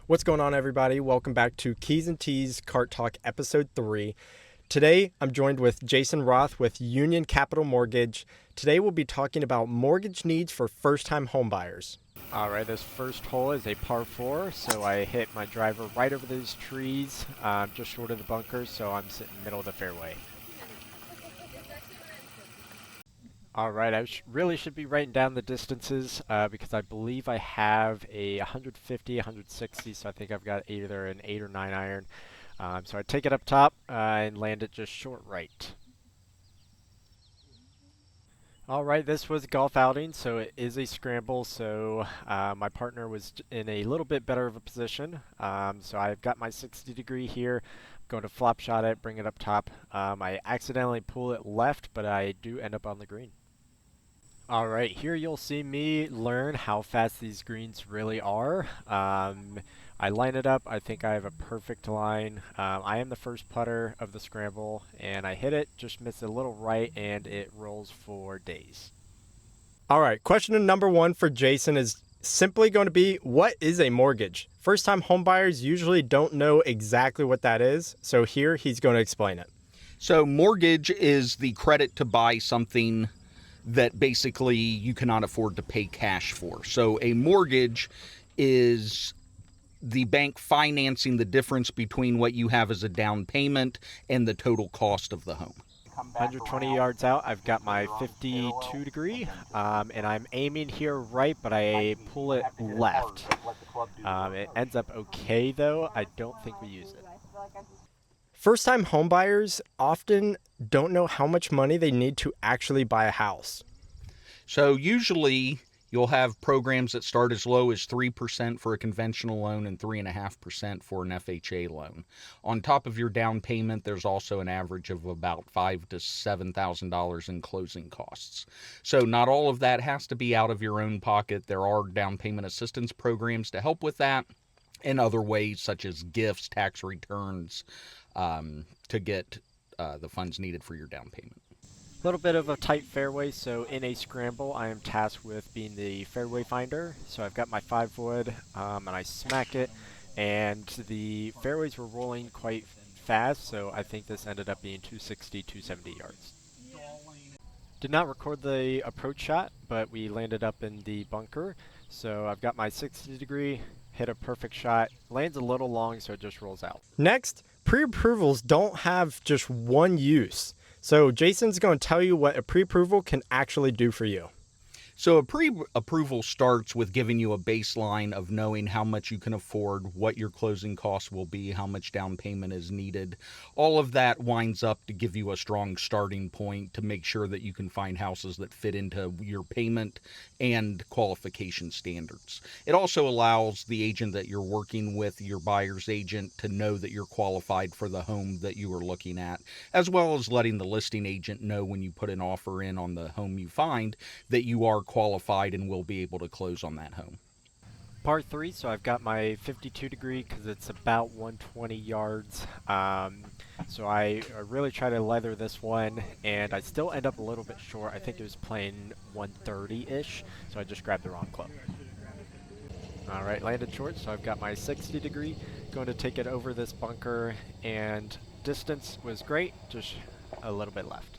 What's going on, everybody? Welcome back to Keys and Tees Cart Talk Episode 3. Today, I'm joined with Jason Roth with Union Capital Mortgage. Today, we'll be talking about mortgage needs for first-time homebuyers. All right, this first hole is a par 4, so I hit my driver right over those trees, just short of the bunker, so I'm sitting in the middle of the fairway. All right, I really should be writing down the distances because I believe I have a 150, 160, so I think I've got either an 8 or 9 iron. So I take it up top and land it just short right. All right, this was a golf outing, so it is a scramble, so my partner was in a little bit better of a position. So I've got my 60 degree here. I'm going to flop shot it, bring it up top. I accidentally pull it left, but I do end up on the green. Alright, here you'll see me learn how fast these greens really are. I line it up, I think I have a perfect line. I am the first putter of the scramble, and I hit it, just missed a little right, and it rolls for days. Alright, question number 1 for Jason is simply going to be, what is a mortgage? First-time homebuyers usually don't know exactly what that is, so here he's going to explain it. So mortgage is the credit to buy something that basically you cannot afford to pay cash for. So a mortgage is the bank financing the difference between what you have as a down payment and the total cost of the home. 120 yards out, I've got my 52 degree, and I'm aiming here right, but I pull it left. It ends up okay though. I don't think we use it. First-time homebuyers often don't know how much money they need to actually buy a house. So usually you'll have programs that start as low as 3% for a conventional loan and 3.5% for an FHA loan. On top of your down payment, there's also an average of about $5,000 to $7,000 in closing costs. So not all of that has to be out of your own pocket. There are down payment assistance programs to help with that, and other ways such as gifts, tax returns, to get the funds needed for your down payment. A little bit of a tight fairway, so in a scramble I am tasked with being the fairway finder. So I've got my 5-wood and I smack it, and the fairways were rolling quite fast, so I think this ended up being 260, 270 yards. Did not record the approach shot, but we landed up in the bunker. So I've got my 60 degree, hit a perfect shot, lands a little long, so it just rolls out. Next, pre-approvals don't have just one use. So Jason's going to tell you what a pre-approval can actually do for you. So a pre-approval starts with giving you a baseline of knowing how much you can afford, what your closing costs will be, how much down payment is needed. All of that winds up to give you a strong starting point to make sure that you can find houses that fit into your payment and qualification standards. It also allows the agent that you're working with, your buyer's agent, to know that you're qualified for the home that you are looking at, as well as letting the listing agent know when you put an offer in on the home you find that you are qualified and will be able to close on that home. Par 3, so I've got my 52 degree because it's about 120 yards. So I really try to leather this one, and I still end up a little bit short. I think it was playing 130-ish, so I just grabbed the wrong club. All right, landed short, so I've got my 60 degree. Going to take it over this bunker, and distance was great, just a little bit left.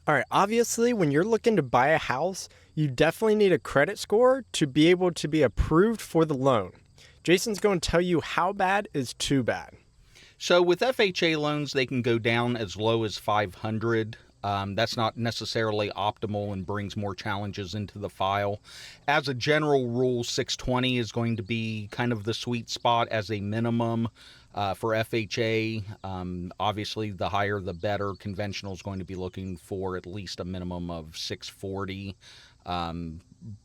All right, obviously, when you're looking to buy a house, you definitely need a credit score to be able to be approved for the loan. Jason's going to tell you how bad is too bad. So with FHA loans, they can go down as low as 500. That's not necessarily optimal and brings more challenges into the file. As a general rule, 620 is going to be kind of the sweet spot as a minimum. For FHA, obviously the higher the better. Conventional is going to be looking for at least a minimum of 640,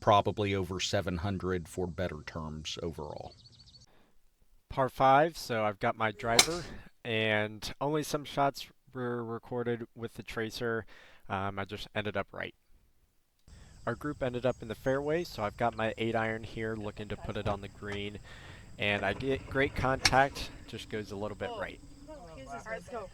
probably over 700 for better terms overall. Par 5, so I've got my driver, and only some shots were recorded with the tracer. I just ended up right. Our group ended up in the fairway, so I've got my 8 iron here looking to put it on the green. And I get great contact, just goes a little bit right. Alright, let's go.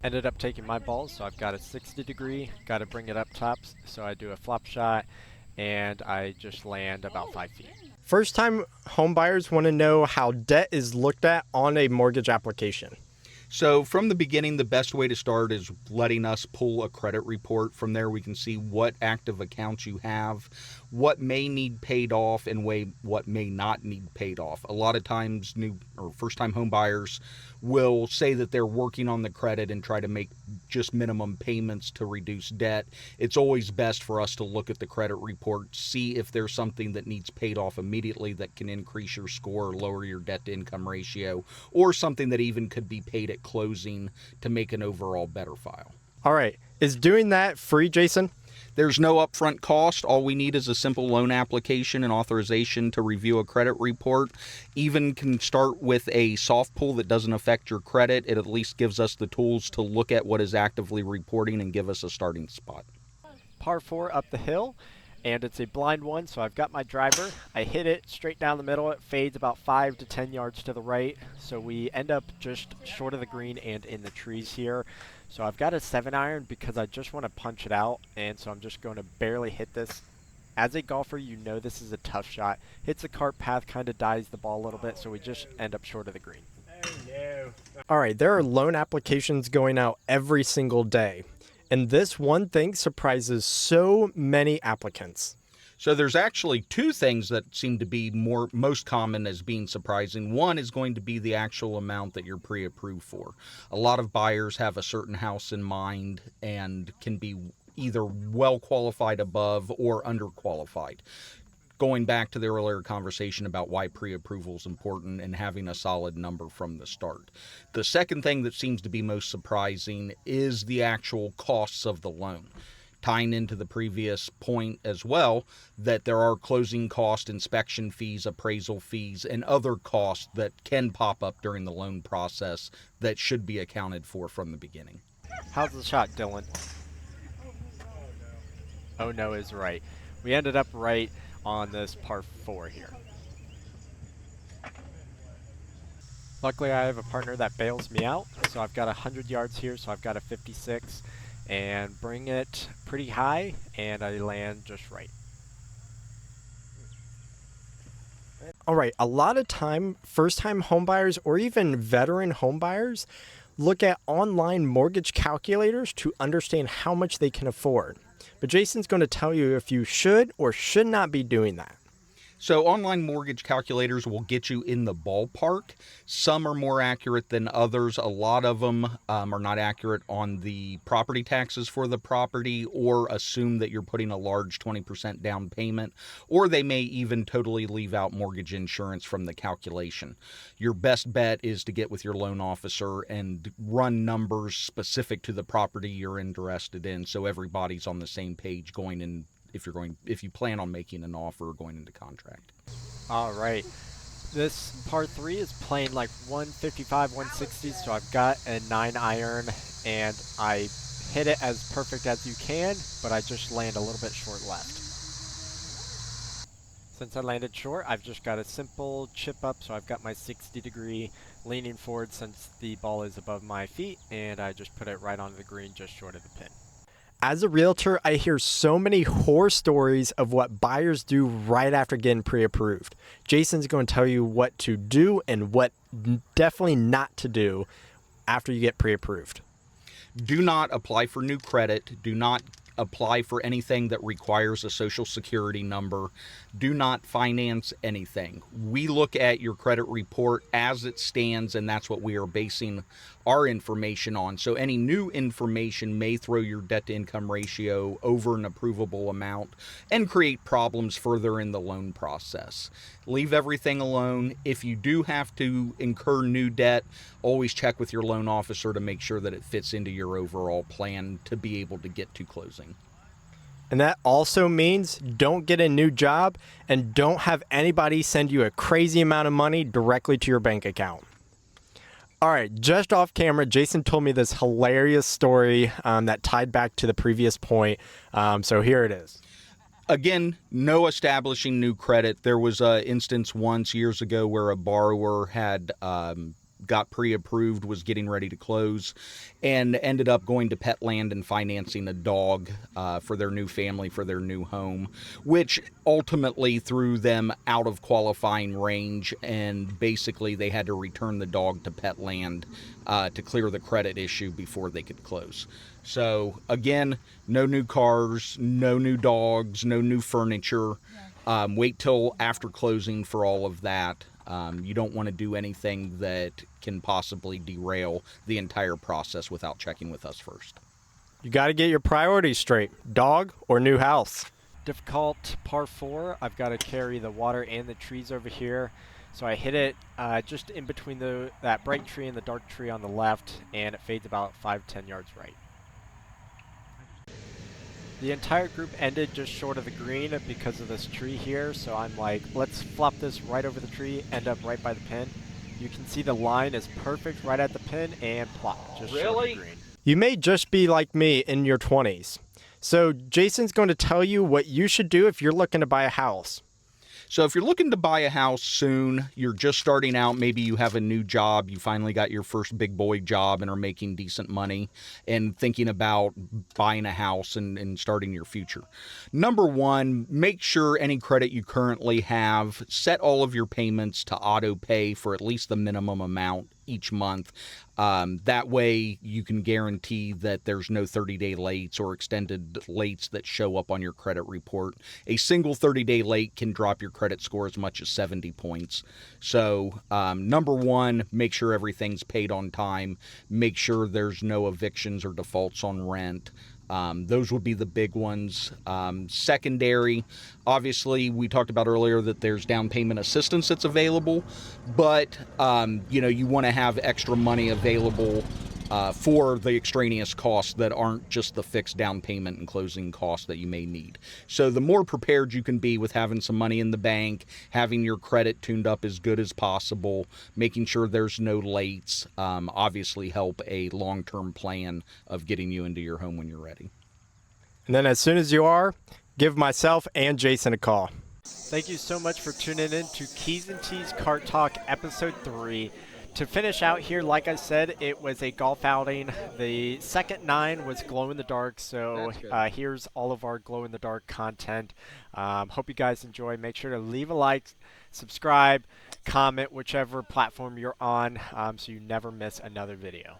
Ended up taking my ball, so I've got a 60 degree, got to bring it up top, so I do a flop shot, and I just land about 5 feet. First time home buyers want to know how debt is looked at on a mortgage application. So from the beginning, the best way to start is letting us pull a credit report. From there, we can see what active accounts you have, what may need paid off, and what may not need paid off. A lot of times, new or first-time home buyers will say that they're working on the credit and try to make just minimum payments to reduce debt. It's always best for us to look at the credit report, see if there's something that needs paid off immediately that can increase your score or lower your debt-to-income ratio, or something that even could be paid at closing to make an overall better file. All right. Is doing that free, Jason? There's no upfront cost. All we need is a simple loan application and authorization to review a credit report. Even can start with a soft pull that doesn't affect your credit. It at least gives us the tools to look at what is actively reporting and give us a starting spot. Par 4 up the hill, and it's a blind one, so I've got my driver. I hit it straight down the middle. It fades about 5 to 10 yards to the right, so we end up just short of the green and in the trees here. So I've got a 7-iron because I just want to punch it out, and so I'm just going to barely hit this. As a golfer, you know this is a tough shot. Hits the cart path, kind of dies the ball a little bit, so we just end up short of the green. All right, there are loan applications going out every single day, and this one thing surprises so many applicants. So there's actually two things that seem to be most common as being surprising. One is going to be the actual amount that you're pre-approved for. A lot of buyers have a certain house in mind and can be either well qualified above or underqualified. Going back to the earlier conversation about why pre-approval is important and having a solid number from the start. The second thing that seems to be most surprising is the actual costs of the loan. Tying into the previous point as well, that there are closing cost, inspection fees, appraisal fees, and other costs that can pop up during the loan process that should be accounted for from the beginning. How's the shot, Dylan? Oh no is right. We ended up right on this par 4 here. Luckily, I have a partner that bails me out, so I've got 100 yards here, so I've got a 56, and bring it pretty high, and I land just right. All right, a lot of time, first-time homebuyers or even veteran homebuyers look at online mortgage calculators to understand how much they can afford. But Jason's going to tell you if you should or should not be doing that. So online mortgage calculators will get you in the ballpark. Some are more accurate than others. A lot of them are not accurate on the property taxes for the property, or assume that you're putting a large 20% down payment, or they may even totally leave out mortgage insurance from the calculation. Your best bet is to get with your loan officer and run numbers specific to the property you're interested in, so everybody's on the same page going in if you plan on making an offer or going into contract. All right. This par 3 is playing like 155, 160, so I've got a 9-iron, and I hit it as perfect as you can, but I just land a little bit short left. Since I landed short, I've just got a simple chip up, so I've got my 60 degree leaning forward since the ball is above my feet, and I just put it right onto the green just short of the pin. As a realtor, I hear so many horror stories of what buyers do right after getting pre-approved. Jason's going to tell you what to do and what definitely not to do after you get pre-approved. Do not apply for new credit. Do not apply for anything that requires a social security number. Do not finance anything. We look at your credit report as it stands, and that's what we are basing our information on. So any new information may throw your debt to income ratio over an approvable amount and create problems further in the loan process. Leave everything alone. If you do have to incur new debt, always check with your loan officer to make sure that it fits into your overall plan to be able to get to closing. And that also means don't get a new job and don't have anybody send you a crazy amount of money directly to your bank account. All right, just off camera, Jason told me this hilarious story that tied back to the previous point. So here it is. Again, no establishing new credit. There was an instance once years ago where a borrower had got pre-approved, was getting ready to close, and ended up going to Petland and financing a dog for their new family, for their new home, which ultimately threw them out of qualifying range, and basically they had to return the dog to Petland to clear the credit issue before they could close. So again, no new cars, no new dogs, no new furniture. Wait till after closing for all of that. You don't want to do anything that can possibly derail the entire process without checking with us first. You got to get your priorities straight. Dog or new house? Difficult par 4. I've got to carry the water and the trees over here. So I hit it just in between that bright tree and the dark tree on the left, and it fades about 5-10 yards right. The entire group ended just short of the green because of this tree here, so I'm like, let's flop this right over the tree, end up right by the pin. You can see the line is perfect right at the pin, and plop, just short of the green. You may just be like me in your 20s. So Jason's going to tell you what you should do if you're looking to buy a house. So if you're looking to buy a house soon, you're just starting out, maybe you have a new job, you finally got your first big boy job and are making decent money and thinking about buying a house and starting your future. Number one, make sure any credit you currently have, set all of your payments to auto pay for at least the minimum amount each month. That way you can guarantee that there's no 30-day lates or extended lates that show up on your credit report. A single 30-day late can drop your credit score as much as 70 points. So number one, make sure everything's paid on time. Make sure there's no evictions or defaults on rent. Those would be the big ones. Secondary, obviously, we talked about earlier that there's down payment assistance that's available, but you want to have extra money available for the extraneous costs that aren't just the fixed down payment and closing costs that you may need. So the more prepared you can be with having some money in the bank, having your credit tuned up as good as possible, making sure there's no lates, obviously help a long-term plan of getting you into your home when you're ready. And then as soon as you are, give myself and Jason a call. Thank you so much for tuning in to Keys and T's Cart Talk Episode 3. To finish out here, like I said, it was a golf outing. The second 9 was glow in the dark, so here's all of our glow in the dark content. Hope you guys enjoy. Make sure to leave a like, subscribe, comment, whichever platform you're on, so you never miss another video.